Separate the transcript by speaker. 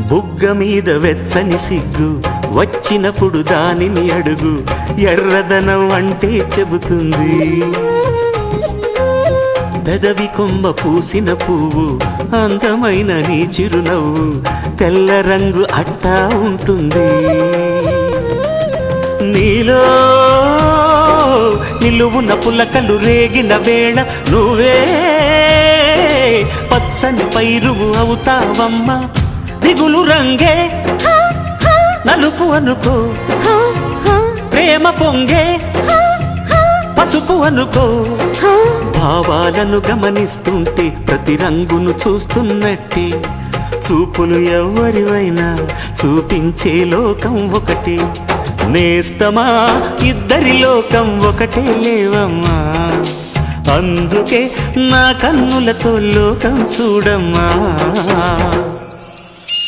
Speaker 1: బుగ్గ మీద వెచ్చని సిగ్గు వచ్చినప్పుడు దానిని అడుగు, ఎర్రదనం అంటే చెబుతుంది. పెదవి కొమ్మ పూసిన పువ్వు అందమైన నీ చిరునవ్వు, తెల్ల రంగు అట్టా ఉంటుంది. నీలో నిలువున పులకలు రేగిన వేళ నువ్వే పచ్చని పైరువు అవుతావమ్మా. దిగులు రంగే నలుపు అనుకో, ప్రేమ పొంగే పసుపు అనుకో. భావాలను గమనిస్తుంటే ప్రతి రంగును చూస్తున్నట్టే, చూపులు ఎవరివైనా చూపించే లోకం ఒకటి. నేస్తమా ఇద్దరి లోకం ఒకటే లేవమ్మా, అందుకే నా కన్నులతో లోకం చూడమ్మా.